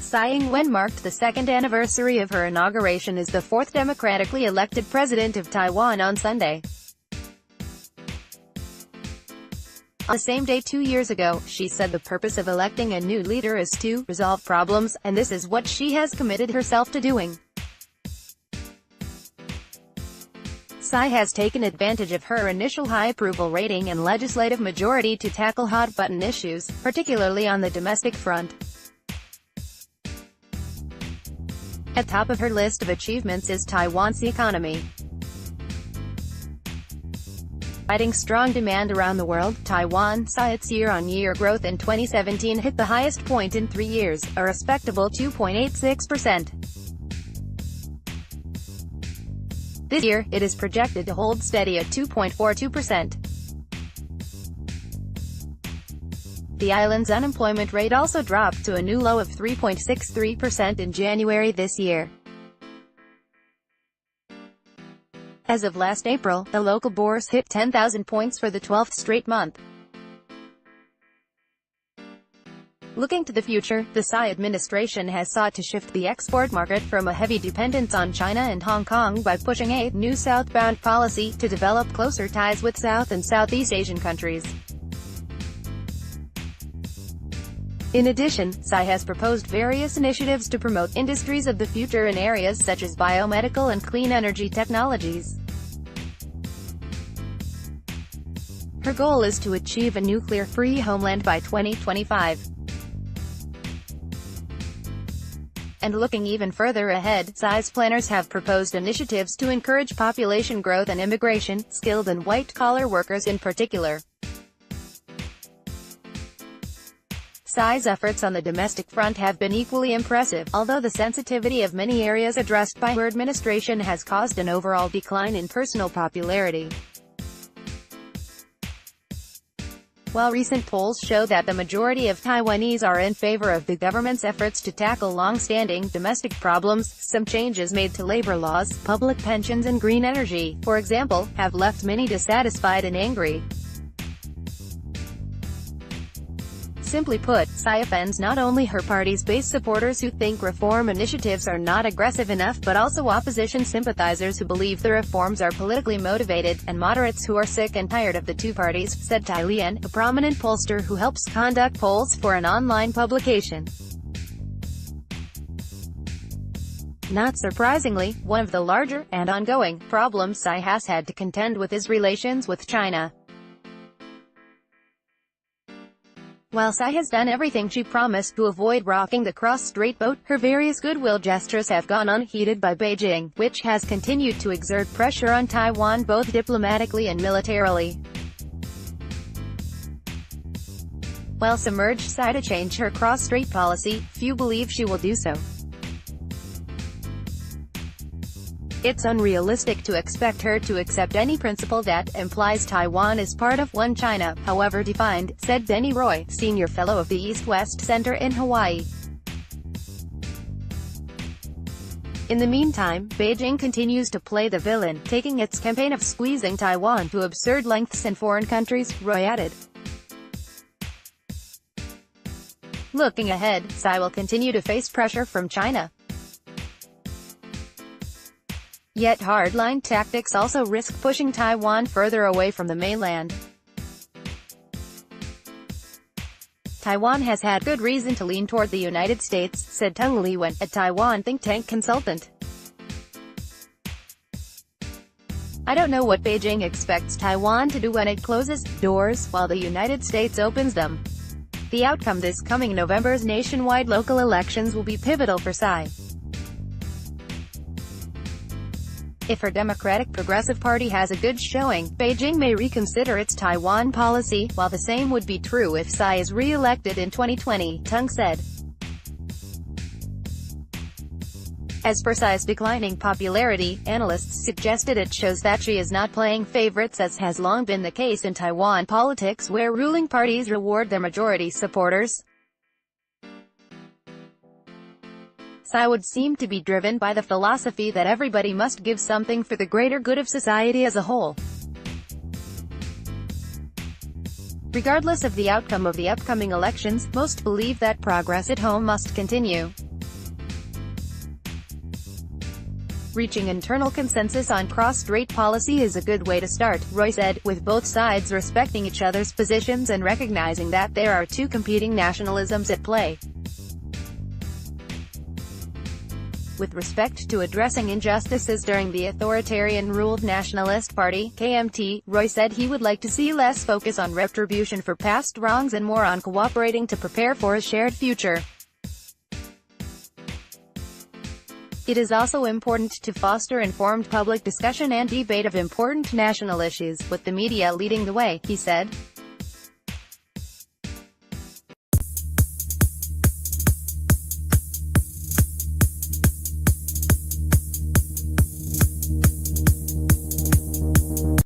Tsai Ing-wen marked the second anniversary of her inauguration as the fourth democratically elected president of Taiwan on Sunday. On the same day 2 years ago, she said the purpose of electing a new leader is to resolve problems, and this is what she has committed herself to doing. Tsai has taken advantage of her initial high approval rating and legislative majority to tackle hot-button issues, particularly on the domestic front. At top of her list of achievements is Taiwan's economy. Fighting strong demand around the world, Taiwan saw its year-on-year growth in 2017 hit the highest point in 3 years, a respectable 2.86%. This year, it is projected to hold steady at 2.42%. The island's unemployment rate also dropped to a new low of 3.63% in January this year. As of last April, the local bourse hit 10,000 points for the 12th straight month. Looking to the future, the Tsai administration has sought to shift the export market from a heavy dependence on China and Hong Kong by pushing a new southbound policy to develop closer ties with South and Southeast Asian countries. In addition, Tsai has proposed various initiatives to promote industries of the future in areas such as biomedical and clean energy technologies. Her goal is to achieve a nuclear-free homeland by 2025. And looking even further ahead, Tsai's planners have proposed initiatives to encourage population growth and immigration, skilled and white-collar workers in particular. Tsai's efforts on the domestic front have been equally impressive, although the sensitivity of many areas addressed by her administration has caused an overall decline in personal popularity. While recent polls show that the majority of Taiwanese are in favor of the government's efforts to tackle long-standing domestic problems, some changes made to labor laws, public pensions and green energy, for example, have left many dissatisfied and angry. Simply put, Tsai offends not only her party's base supporters who think reform initiatives are not aggressive enough but also opposition sympathizers who believe the reforms are politically motivated, and moderates who are sick and tired of the two parties, said Tsai Ing-wen, a prominent pollster who helps conduct polls for an online publication. Not surprisingly, one of the larger, and ongoing, problems Tsai has had to contend with is relations with China. While Tsai has done everything she promised to avoid rocking the cross-strait boat, her various goodwill gestures have gone unheeded by Beijing, which has continued to exert pressure on Taiwan both diplomatically and militarily. While some urge Tsai to change her cross-strait policy, few believe she will do so. It's unrealistic to expect her to accept any principle that implies Taiwan is part of one China, however defined, said Denny Roy, senior fellow of the East-West Center in Hawaii. In the meantime, Beijing continues to play the villain, taking its campaign of squeezing Taiwan to absurd lengths in foreign countries, Roy added. Looking ahead, Tsai will continue to face pressure from China. Yet hardline tactics also risk pushing Taiwan further away from the mainland. Taiwan has had good reason to lean toward the United States, said Tung Li-wen, a Taiwan think tank consultant. I don't know what Beijing expects Taiwan to do when it closes doors, while the United States opens them. The outcome this coming November's nationwide local elections will be pivotal for Tsai. If her Democratic Progressive Party has a good showing, Beijing may reconsider its Taiwan policy, while the same would be true if Tsai is re-elected in 2020, Tung said. As for Tsai's declining popularity, analysts suggested it shows that she is not playing favorites, as has long been the case in Taiwan politics where ruling parties reward their majority supporters. Tsai would seem to be driven by the philosophy that everybody must give something for the greater good of society as a whole. Regardless of the outcome of the upcoming elections, most believe that progress at home must continue. Reaching internal consensus on cross-strait policy is a good way to start, Roy said, with both sides respecting each other's positions and recognizing that there are two competing nationalisms at play. With respect to addressing injustices during the authoritarian-ruled Nationalist Party, KMT, Roy said he would like to see less focus on retribution for past wrongs and more on cooperating to prepare for a shared future. It is also important to foster informed public discussion and debate of important national issues, with the media leading the way, he said.